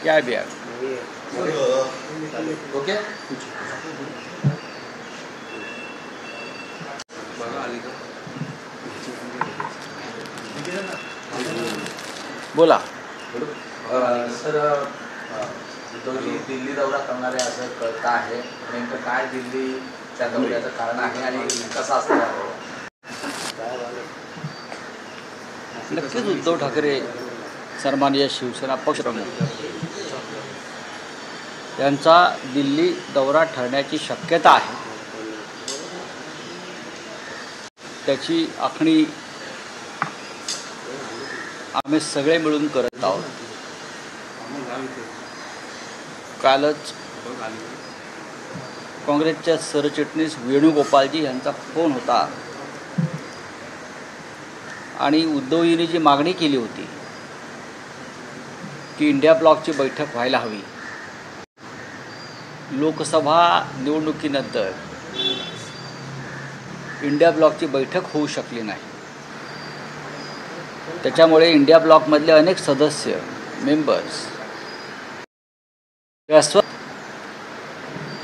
क्या है भैया? ओके बोला. सर, उद्धवजी दिल्ली दौरा करणारे असं कळतं आहे. नेमकं काय दिल्लीच्या दौऱ्याचं कारण आहे आणि कसं असतं? नक्कीच उद्धव ठाकरे सन्माननीय शिवसेना पक्षप्रमुख यांचा दिल्ली दौरा ठरण्याची शक्यता आहे. त्याची आखणी आम्ही सगळे मिळून करत आहोत. कालच काँग्रेसच्या सरचिटणीस वेणुगोपालजी यांचा फोन होता आणि उद्धवजींनी जी मागणी केली होती की इंडिया ब्लॉकची बैठक व्हायला हवी. लोकसभा निवडणुकीनंतर इंडिया ब्लॉकची बैठक होऊ शकली नाही. त्याच्यामुळे इंडिया ब्लॉकमधले अनेक सदस्य मेंबर्स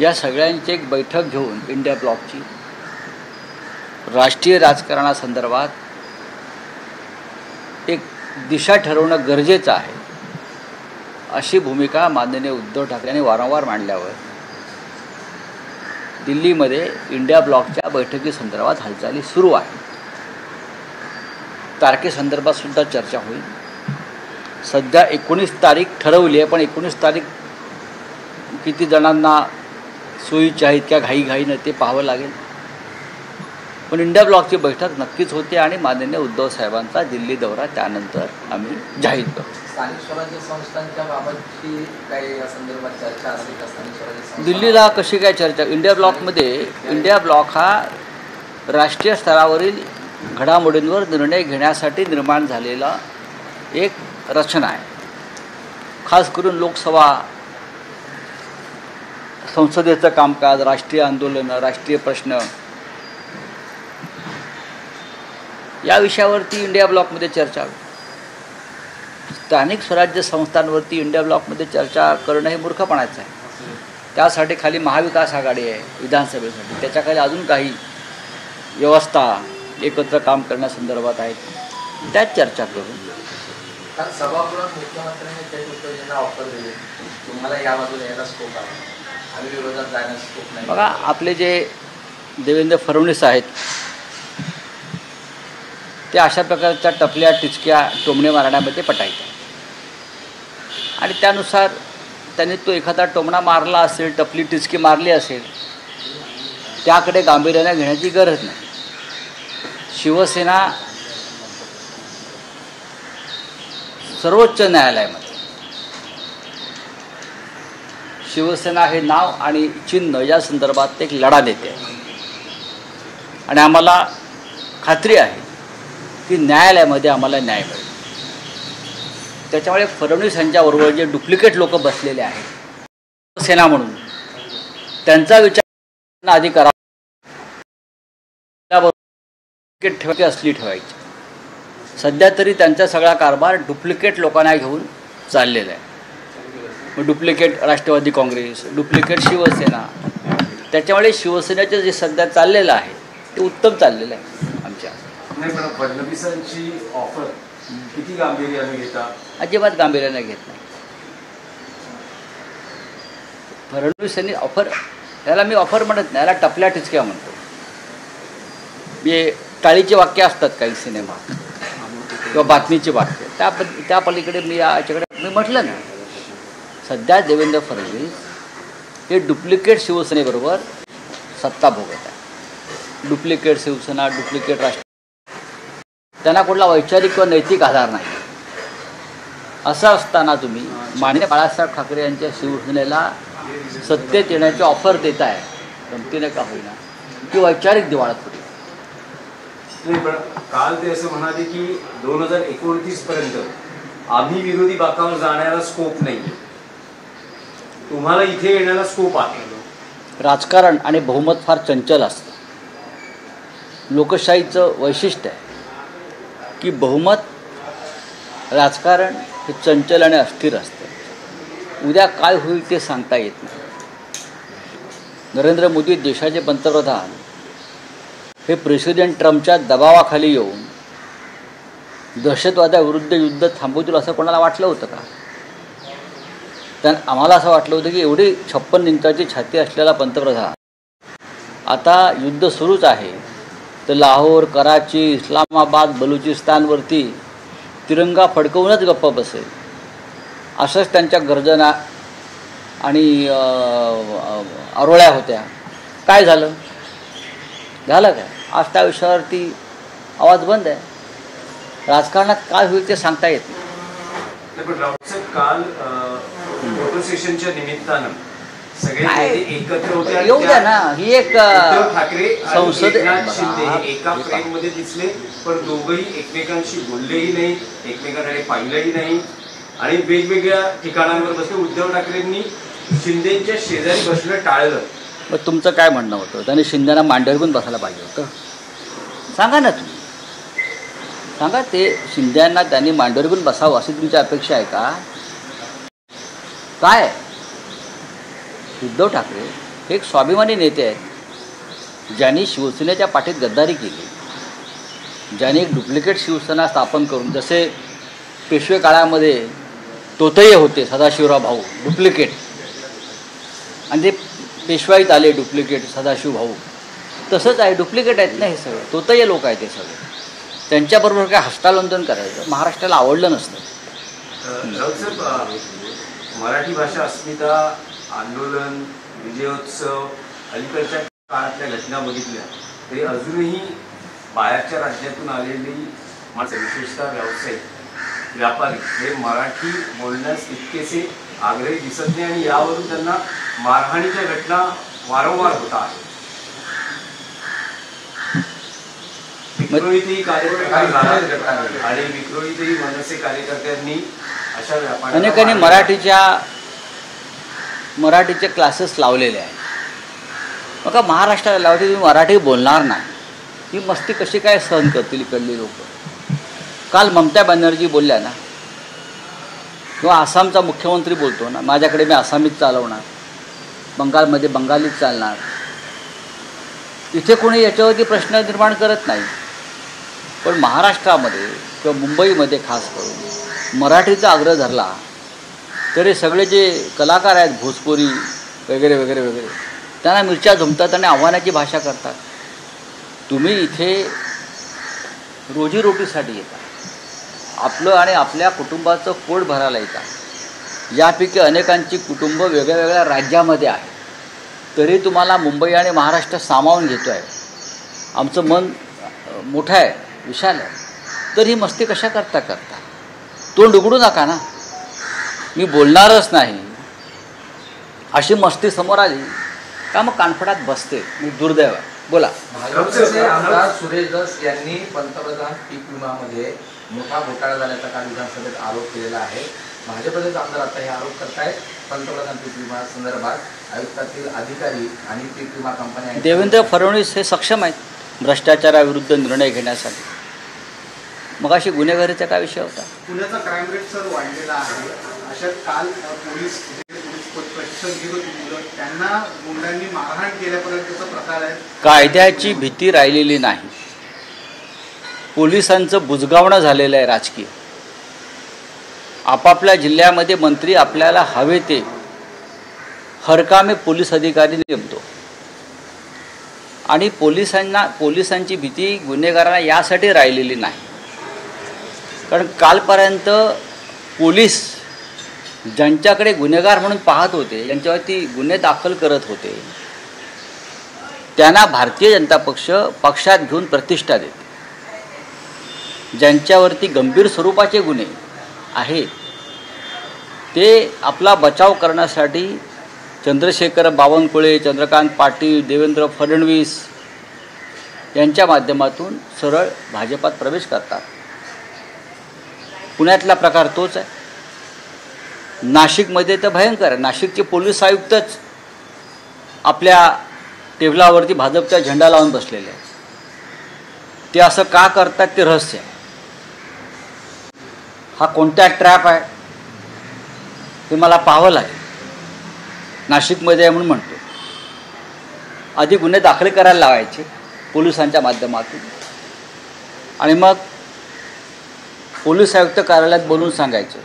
या सगळ्यांची एक बैठक घेऊन इंडिया ब्लॉकची राष्ट्रीय राजकारणासंदर्भात एक दिशा ठरवणं गरजेचं आहे अशी भूमिका माननीय उद्धव ठाकरे यांनी वारंवार मांडल्यावर दिल्लीमध्ये इंडिया ब्लॉकच्या बैठकीसंदर्भात हालचाली सुरू आहे. तारखेसंदर्भात सुद्धा चर्चा होईल. सध्या 19 तारीख ठरवली आहे, पण 19 तारीख किती जणांना सोयीची आहेत किंवा घाईघाईनं ते पाहावं लागेल. पण इंडिया ब्लॉकची बैठक नक्कीच होते आणि माननीय उद्धव साहेबांचा दिल्ली दौरा त्यानंतर आम्ही जाहीर करू. स्थानिक स्वराज्य संस्थांच्या बाबतची काही या संदर्भात चर्चा असेल का? स्थानिक स्वराज्य संस्था दिल्लीला कशी काय चर्चा? इंडिया ब्लॉक हा राष्ट्रीय स्तरावरील घडामोडींवर निर्णय घेण्यासाठी निर्माण झालेला एक रचना आहे. खास करून लोकसभा, संसदेचं कामकाज, राष्ट्रीय आंदोलनं, राष्ट्रीय प्रश्न या विषयावरती इंडिया ब्लॉकमध्ये चर्चा होईल. स्थानिक स्वराज्य संस्थांवरती इंडिया ब्लॉकमध्ये चर्चा करणं हे मूर्खपणाचं आहे. त्यासाठी खाली महाविकास आघाडी आहे विधानसभेसाठी, त्याच्याखाली अजून काही व्यवस्था एकत्र काम करण्यासंदर्भात आहेत, त्यात चर्चा करून. कारण सभागृहात मुख्यमंत्र्यांनी काही उद्धवजींना ऑफर दिली, तुम्हाला या बाजूला यायला स्कोप आहे, आम्ही विरोधात जाण्यास स्कोप नाही. बघा, आपले जे देवेंद्र फडणवीस आहेत ते अशा प्रकारच्या टपल्या टिचक्या टोमणे मारण्यामध्ये पटायचे आणि त्यानुसार त्यांनी तो एखादा टोमणा मारला असेल, टपली टिचकी मारली असेल, त्याकडे गांभीर्याने घेण्याची गरज नाही. शिवसेना सर्वोच्च न्यायालयामध्ये शिवसेना हे नाव आणि चिन्ह या संदर्भात एक लढा देते आणि आम्हाला खात्री आहे की न्यायालयामध्ये आम्हाला न्याय मिळेल. त्याच्यामुळे फडणवीस यांच्याबरोबर जे डुप्लिकेट लोक बसलेले आहेत सेना म्हणून, त्यांचा विचार आधी करा, त्याबरोबर ठेवायची असली ठेवायची. सध्या तरी त्यांचा सगळा कारभार डुप्लिकेट लोकांना घेऊन चाललेला आहे. मग डुप्लिकेट राष्ट्रवादी काँग्रेस, डुप्लिकेट शिवसेना, त्याच्यामुळे शिवसेनेचं जे सध्या चाललेलं आहे ते उत्तम चाललेलं आहे आमच्या. नाही, पण फडणवीसांची ऑफर किती गांभीर्याने घेता? अजिबात गांभीर्याने घेत नाही. फडणवीस यांनी ऑफर, याला मी ऑफर म्हणत नाही, याला टपल्या टिचक्या म्हणतो. मी टाळीची वाक्य असतात काही सिनेमात किंवा बातमीची वाक्य, त्या पलीकडे मी याच्याकडे मी म्हटलं ना, सध्या देवेंद्र फडणवीस हे डुप्लिकेट शिवसेनेबरोबर सत्ता भोगत आहे. डुप्लिकेट शिवसेना, डुप्लिकेट राष्ट्र, त्यांना कुठला वैचारिक किंवा नैतिक आधार नाही. असं असताना तुम्ही माननीय बाळासाहेब ठाकरे यांच्या शिवसेनेला सत्तेत येण्याची ऑफर देत आहे, गमतीने का होईना, की वैचारिक दिवाळखोरी. नाही, पण काल ते असं म्हणाले की 2029 पर्यंत आम्ही विरोधी बाकावर जाण्याला स्कोप नाही, तुम्हाला इथे येण्याला स्कोप आहे. राजकारण आणि बहुमत फार चंचल असतं. लोकशाहीचं वैशिष्ट्य आहे की बहुमत राजकारण हे चंचल आणि अस्थिर असतं. उद्या काय होईल ते सांगता येत नाही. नरेंद्र मोदी देशाचे पंतप्रधान हे प्रेसिडेंट ट्रम्पच्या दबावाखाली येऊन दहशतवादाविरुद्ध युद्ध थांबवतील असं कोणाला वाटलं होतं का? आम्हाला असं वाटलं होतं की एवढी 56 इंचाची छाती असलेला पंतप्रधान आता युद्ध सुरूच आहे तर लाहोर, कराची, इस्लामाबाद, बलुचिस्तानवरती तिरंगा फडकवूनच गप्प बसेल असंच त्यांच्या गर्जना आणि आरोळ्या होत्या. काय झालं काय? आज त्या विषयावरती आवाज बंद आहे. राजकारणात काय होईल ते सांगता येत नाही. पण राऊत काल फोटो सेशनच्या निमित्तानं सगळे एकत्र होते. येऊ द्या ना. ही एक उद्धव ठाकरे संसद शिंदे एका फ्रेम मध्ये दिसले पण दोघंही एकमेकांशी बोललेही नाही, एकमेकांकडे पाहिलंही नाही आणि वेगवेगळ्या ठिकाणांवर बसले. उद्धव ठाकरेंनी शिंदेच्या शेजारी बसणं टाळलं. मग तुमचं काय म्हणणं होतं? त्यांनी शिंदेना मांडीवर पण बसायला पाहिजे होतं. सांगा ना तुम्ही, सांगा. ते शिंदेना त्यांनी मांडीवर पण बसावं अशी तुमची अपेक्षा आहे का? काय उद्धव ठाकरे हे एक स्वाभिमानी नेते आहेत, ज्यांनी शिवसेनेच्या पाठीत गद्दारी केली, ज्यांनी एक डुप्लिकेट शिवसेना स्थापन करून, जसे पेशवे काळामध्ये तोतये होते सदाशिवराव भाऊ डुप्लिकेट, आणि ते पेशवाईत आले डुप्लिकेट सदाशिव भाऊ, तसंच आहे. डुप्लिकेट आहेत ना हे सगळे, तोतये लोक आहेत ते सगळे. त्यांच्याबरोबर काय हस्तांदोलन करायचं महाराष्ट्राला आवडलं नसतं. मराठी भाषा अस्मिता आंदोलन, विजयोत्सव, अलीकडच्या काळातल्या घटना बघितल्या तरी अजूनही बाहेरच्या राज्यातून आलेली माणसं, विशेषतः व्यावसायिक, व्यापारी हे मराठी बोलण्यास इतकेसे आग्रही दिसत नाही आणि यावरून त्यांना मारहाणीच्या घटना वारंवार होतात. विक्रोळीतही कार्यप्रकार झाला आणि विक्रोळीतही मनसे कार्यकर्त्यांनी अशा व्यापाऱ्यांना अनेकांनी मराठीचे क्लासेस लावलेले आहे. मग महाराष्ट्राला लावते तुम्ही मराठी बोलणार नाही, ही मस्ती कशी काय सहन करतील इकडली लोक? काल ममता बॅनर्जी बोलल्या ना, किंवा आसामचा मुख्यमंत्री बोलतो ना, माझ्याकडे मी आसामीत चालवणार, बंगालमध्ये बंगालीत चालणार. इथे कोणी याच्यावरती प्रश्न निर्माण करत नाही. पण महाराष्ट्रामध्ये किंवा मुंबईमध्ये खास करून मराठीचा आग्रह धरला तर हे सगळे जे कलाकार आहेत भोजपुरी वगैरे वगैरे वगैरे, त्यांना मिरच्या झुमतात आणि आव्हानाची भाषा करतात. तुम्ही इथे रोजीरोटीसाठी येता, आपलं आणि आपल्या कुटुंबाचं पोट भरायला येता. यापैकी अनेकांची कुटुंब वेगळ्या वेगळ्या राज्यामध्ये आहे, तरी तुम्हाला मुंबई आणि महाराष्ट्र सामावून घेतो आहे. आमचं मन मोठं आहे, विशाल आहे, तर ही मस्ती कशा करता तोंड उघडू नका ना, मी बोलणारच नाही अशी मस्ती समोर आली का मग कानफडात बसते. मी दुर्दैव आहे. बोला. भाजपचे आमदार सुरेश धस यांनी पंतप्रधान पीक विमामध्ये मोठा घोटाळा झाल्याचा काल विधानसभेत आरोप केलेला आहे. भाजपचेच आमदार आता हे आरोप करतायत पंतप्रधान पीक विमा संदर्भात आयुक्तातील अधिकारी आणि पीक विमा कंपन्या. देवेंद्र फडणवीस हे सक्षम आहेत भ्रष्टाचाराविरुद्ध निर्णय घेण्यासाठी. मग अशी गुन्हेगारीचा काय विषय होता? पुण्याचा क्राईम रेट सर वाढलेला आहे. अशा काल पोलीस प्रशिक्षण घेत होती मुलं, त्यांना गुंडांनी मारहाण केल्यापर्यंतचा प्रकार आहे. कायद्याची भीती राहिलेली नाही. पोलिसांचं बुजगावणं झालेलं आहे राजकीय. आपापल्या जिल्ह्यामध्ये मंत्री आपल्याला हवे ते हरकामे पोलीस अधिकारी नेमतो आणि पोलिसांची भीती गुन्हेगारांना यासाठी राहिलेली नाही, कारण कालपर्यंत पोलीस ज्यांच्याकडे गुन्हेगार म्हणून पाहत होते, ज्यांच्यावरती गुन्हे दाखल करत होते, त्यांना भारतीय जनता पक्ष पक्षात घेऊन प्रतिष्ठा देते. ज्यांच्यावरती गंभीर स्वरूपाचे गुन्हे आहेत ते आपला बचाव करण्यासाठी चंद्रशेखर बावनकुळे, चंद्रकांत पाटील, देवेंद्र फडणवीस यांच्या माध्यमातून सरळ भाजपात प्रवेश करतात. पुण्यातला प्रकार तोच आहे. नाशिकमध्ये तर भयंकर आहे. नाशिकचे पोलीस आयुक्तच आपल्या टेबलावरती भाजपचा झेंडा लावून बसलेले आहेत. ते असं का करतात ते रहस्य आहे. हा कोणता ट्रॅप आहे? हे मला पाहावं लागेल. नाशिकमध्ये आहे म्हणून म्हणतो. आधी गुन्हे दाखल करायला लावायचे पोलिसांच्या माध्यमातून आणि मग पोलीस आयुक्त कार्यालयात बोलून सांगायचं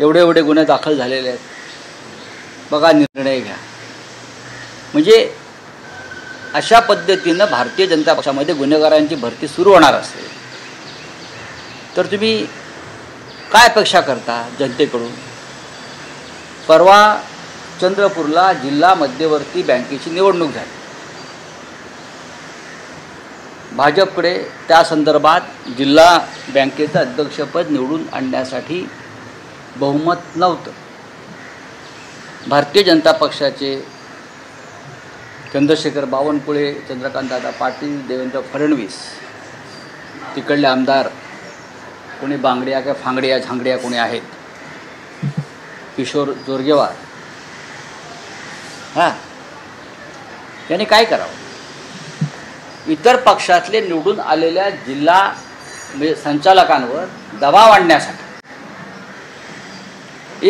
एवढे एवढे गुन्हे दाखल झालेले आहेत, बघा निर्णय घ्या. म्हणजे अशा पद्धतीनं भारतीय जनता पक्षामध्ये गुन्हेगारांची भरती सुरू होणार असेल तर तुम्ही काय अपेक्षा करता जनतेकडून? परवा चंद्रपूरला जिल्हा मध्यवर्ती बँकेची निवडणूक झाली. भाजपकडे त्या संदर्भात जिल्हा बँकेचं अध्यक्षपद निवडून आणण्यासाठी बहुमत नव्हतं. भारतीय जनता पक्षाचे चंद्रशेखर बावनकुळे, चंद्रकांतदादा पाटील, देवेंद्र फडणवीस, तिकडले आमदार कोणी बांगड्या किंवा फांगड्या झांगड्या कोणी आहेत, किशोर जोरगेवार, यांनी काय करावं? इतर पक्षातले निवडून आलेल्या जिल्हा संचालकांवर दबाव आणण्यासाठी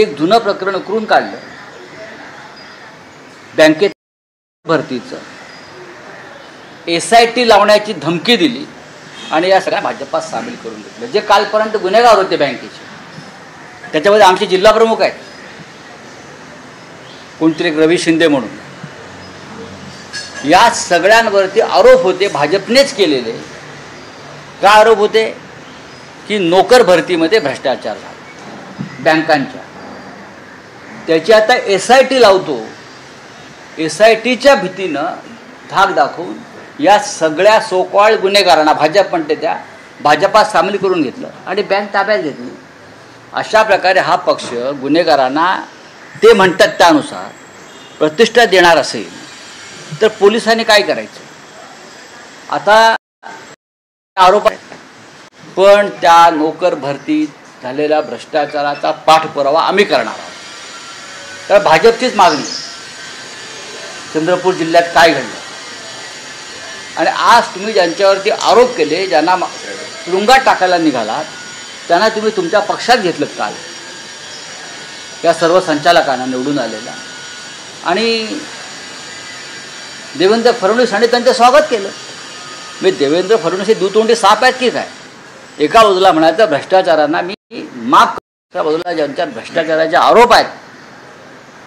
एक जुनं प्रकरण करून काढलं, बँकेत भरतीचं SIT लावण्याची धमकी दिली आणि या सगळ्या भाजपात सामील करून घेतलं. जे कालपर्यंत गुन्हेगार होते बँकेचे, त्याच्यामध्ये आमचे जिल्हा प्रमुख आहेत, कोणतरी एक रवी शिंदे म्हणून. या सगळ्यांवरती आरोप होते, भाजपनेच केलेले. का आरोप होते? की नोकर भरतीमध्ये भ्रष्टाचार झाला बँकांच्या. त्याची आता SIT लावतो. SITच्या भीतीनं धाक दाखवून या सगळ्या सोकॉल्ड गुन्हेगारांना, भाजप म्हणते त्या, भाजपात सामील करून घेतलं आणि बँक ताब्यात घेतली. अशा प्रकारे हा पक्ष गुन्हेगारांना ते म्हणतात त्यानुसार प्रतिष्ठा देणार असेल तर पोलिसांनी काय करायचं? आता आरोप आहे, पण त्या नोकर भरतीत झालेल्या भ्रष्टाचाराचा पाठपुरावा आम्ही करणार आहोत. तर भाजपचीच मागणी, चंद्रपूर जिल्ह्यात काय घडलं आणि आज तुम्ही ज्यांच्यावरती आरोप केले, ज्यांना तुरुंगात टाकायला निघालात, त्यांना तुम्ही तुमच्या पक्षात घेतलं काल, या सर्व संचालकांना निवडून आलेला. आणि देवेंद्र फडणवीस आणि त्यांचं स्वागत केलं. मी देवेंद्र फडणवीस हे दुतोंडी साप आहेत की काय? एका बाजूला म्हणायचं भ्रष्टाचारांना मी माफ, दुसऱ्या बाजूला ज्यांच्या भ्रष्टाचाराचे आरोप आहेत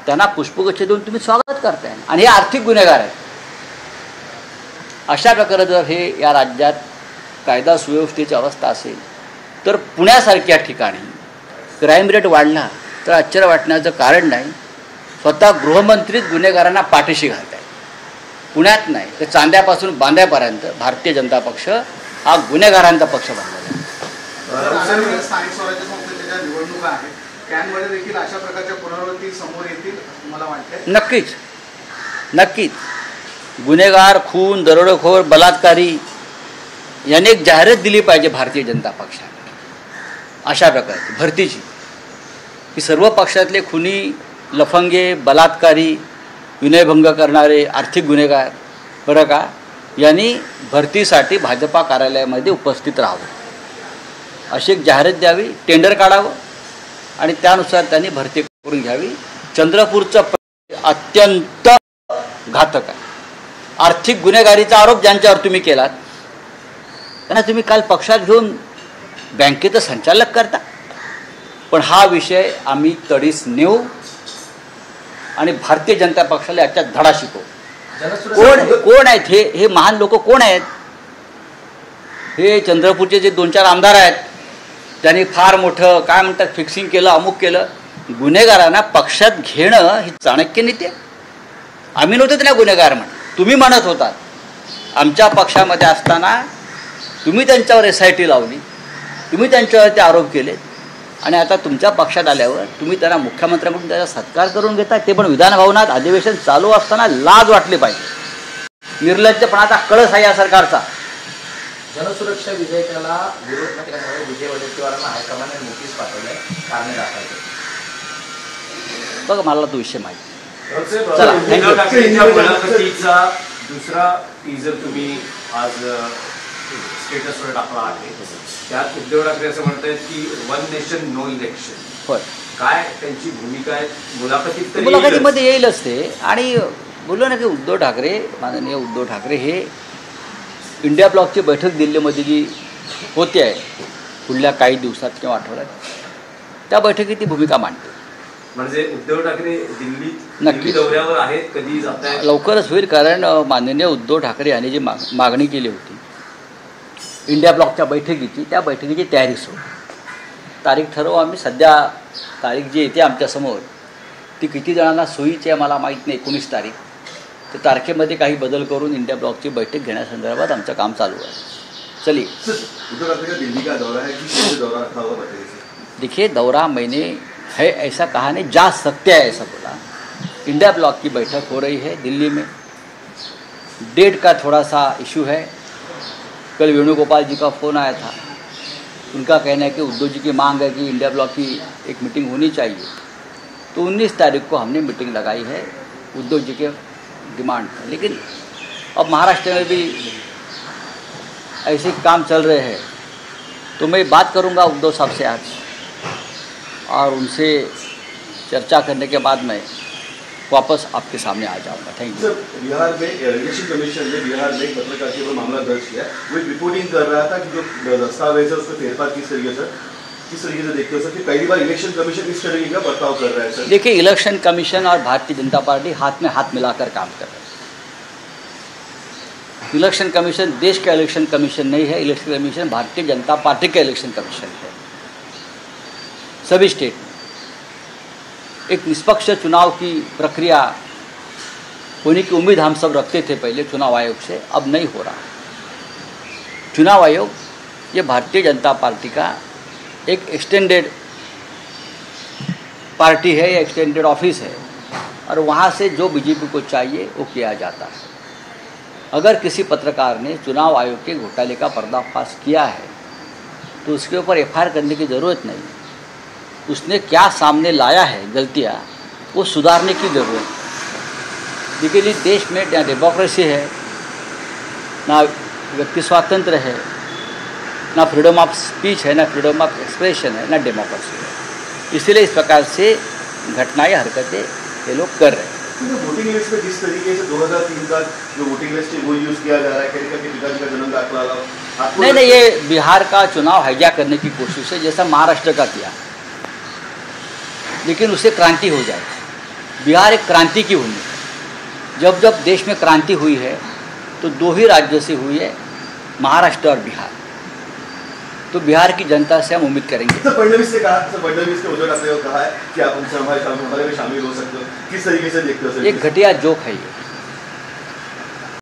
त्यांना पुष्पगुच्छ देऊन तुम्ही स्वागत करताय आणि हे आर्थिक गुन्हेगार आहेत. अशा प्रकारे जर हे या राज्यात कायदा सुव्यवस्थेची अवस्था असेल तर पुण्यासारख्या ठिकाणी क्राईम रेट वाढला तर आश्चर्य वाटण्याचं कारण नाही. स्वतः गृहमंत्रीच गुन्हेगारांना पाठीशी घालत आहेत. पुण्यात नाही तर चांद्यापासून बांद्यापर्यंत भारतीय जनता पक्ष हा गुन्हेगारांचा पक्ष बनला आहे. स्थानिक स्वराज्य संस्थेच्या ज्या निवडणुका आहेत त्यांमध्ये देखील अशा प्रकारच्या पुनरावृत्ती समोर येतील मला वाटतं. नक्कीच नक्कीच. गुन्हेगार, खून, दरोडेखोर, बलात्कारी याने एक जाहिरात दिली पाहिजे भारतीय जनता पक्षाने अशा प्रकारची भरतीची, की सर्व पक्षातले खुनी, लफंगे, बलात्कारी, विनयभंग करणारे, आर्थिक गुन्हेगार, बरं का, यांनी भरतीसाठी भाजपा कार्यालयामध्ये उपस्थित राहावं अशी एक जाहिरात द्यावी, टेंडर काढावं आणि त्यानुसार त्यांनी भरती करून घ्यावी. चंद्रपूरचं अत्यंत घातक आहे. आर्थिक गुन्हेगारीचा आरोप ज्यांच्यावर तुम्ही केलात त्यांना तुम्ही काल पक्षात घेऊन बँकेचं संचालक करता. पण हा विषय आम्ही तडीस नेऊ आणि भारतीय जनता पक्षाला याच्यात धडा शिकवू. कोण आहेत हे महान लोक कोण आहेत? हे चंद्रपूरचे जे 2-4 आमदार आहेत त्यांनी फार मोठं काय म्हणतात फिक्सिंग केलं, अमुक केलं. गुन्हेगारांना पक्षात घेणं ही चाणक्य नीती आहे. आम्ही नव्हतो त्यांना गुन्हेगार म्हणत, तुम्ही म्हणत होतात. आमच्या पक्षामध्ये असताना तुम्ही त्यांच्यावर SIT लावली, तुम्ही त्यांच्यावरती आरोप केले आणि आता तुमच्या पक्षात आल्यावर तुम्ही त्यांना मुख्यमंत्र्यांकडून त्याचा सत्कार करून घेता, ते पण विधान भवनात अधिवेशन चालू असताना. लाज वाटली पाहिजे. निर्लज्जपणाचा कळस आहे या सरकारचा. जनसुरक्षा विधेयकाला विरोध न केल्यामुळे विजय वडेट्टीवारांना हायकमांडने नोटीस पाठवलंय, कारणे दाखवायचे. बघा मला तो विषय माहिती. चला, उद्धव ठाकरेंच्या मुलाखतीचा दुसरा टीजर तुम्ही आज स्टेटसवर टाकला आहे. त्यात उद्धव ठाकरे असं म्हणतात की 1 नेशन नो इलेक्शन. होय. काय त्यांची भूमिका आहे मुलाखतीत तर मुलाखतीमध्ये येईलच ते. आणि बोललो ना की उद्धव ठाकरे, माननीय उद्धव ठाकरे हे इंडिया ब्लॉकची बैठक दिल्लीमध्ये जी होते आहे पुढल्या काही दिवसात किंवा आठवड्यात, त्या बैठकीत ती भूमिका मांडते. म्हणजे उद्धव ठाकरे नक्की. दिल्ली दौऱ्यावर आहेत, कधी जात आहेत? लवकरच होईल, कारण माननीय उद्धव ठाकरे यांनी जी मागणी केली होती इंडिया ब्लॉकच्या बैठकीची, त्या बैठकीची तयारी सुरू. तारीख ठरवू आम्ही. सध्या तारीख जी येते आमच्यासमोर ती किती जणांना सोयीची आहे मला माहीत नाही. 19 तारीख. तर तारखेमध्ये काही बदल करून इंडिया ब्लॉकची बैठक घेण्यासंदर्भात आमचं काम चालू आहे. चलिए. उद्धव ठाकरे का दिल्ली का दौरा है, किस दौरा रखा हुआ बताइए. देखिए, दौरा मैंने है ऐसा कहा नहीं, जा सकते हैं ऐसा बोला. इंडिया ब्लॉक की बैठक हो रही है दिल्ली में. डेट का थोड़ा सा इशू है. कल वेणुगोपाल जी का फ़ोन आया था. उनका कहना है कि उद्धव जी की मांग है कि इंडिया ब्लॉक की एक मीटिंग होनी चाहिए. तो 19 तारीख को हमने मीटिंग लगाई है उद्धव जी के डिमांड पर. लेकिन अब महाराष्ट्र में भी ऐसे काम चल रहे हैं, तो मैं बात करूंगा उद्धव साहब से आज, और उनसे चर्चा करने के बाद मैं वापस आपके सामने आ जाऊंगा. Thank you. सर, बिहार में इलेक्शन कमीशन ने बिहार में एक पत्रकार के ऊपर मामला दर्ज किया. वो एक रिपोर्टिंग कर रहा था कि जो दस्तावेज है उसमें फेरफार किस तरीके से देखते हो सर कि पहली बार इलेक्शन कमीशन इस तरीके का बर्ताव कर रहा है सर? देखिए, इलेक्शन कमीशन और भारतीय जनता पार्टी हाथ में हाथ मिलाकर काम कर रहे हैं. इलेक्शन कमीशन देश का इलेक्शन कमीशन नहीं है. Election commission Bharatiya Janata party का इलेक्शन कमीशन है. सभी स्टेट में एक निष्पक्ष चुनाव की प्रक्रिया होने की उम्मीद हम सब रखते थे पहले चुनाव आयोग से. अब नहीं हो रहा. चुनाव आयोग ये भारतीय जनता पार्टी का एक एक्सटेंडेड पार्टी है, या एक्सटेंडेड ऑफिस है, और वहाँ से जो बीजेपी को चाहिए वो किया जाता है. अगर किसी पत्रकार ने चुनाव आयोग के घोटाले का पर्दाफाश किया है तो उसके ऊपर FIR करने की ज़रूरत नहीं. उसने क्या सामने लाया है गलतियाँ, वो सुधारने की ज़रूरत है. देखिए, देश में ना डेमोक्रेसी है, ना व्यक्ति स्वातंत्र है, ना फ्रीडम ऑफ स्पीच है, ना फ्रीडम ऑफ एक्सप्रेशन है, ना डेमोक्रेसी है. इसलिए इस प्रकार से घटनाएं, हरकतें ये लोग कर रहे हैं. वोटिंग लिस्ट में जिस तरीके से 2003 का जो वोटिंग लिस्ट है वो यूज़ किया जा रहा है, कहने का कि पिताजी का जन्म दाखिला नहीं, ये बिहार का चुनाव हाईजैक करने की कोशिश है, जैसा महाराष्ट्र का किया. लेकिन उससे क्रांति हो जाए. बिहार एक क्रांति की भूमि. जब जब देश में क्रांति हुई है तो 2 ही राज्यों से हुई है, महाराष्ट्र और बिहार. तो बिहार की जनता से हम उम्मीद करेंगे. सर, फडणवीस ने उद्धव ठाकरे को कहा है कि आप हमसे हमारे में शामिल हो सकते हो. किस तरीके से देखते हो सर? एक घटिया जोक है ये.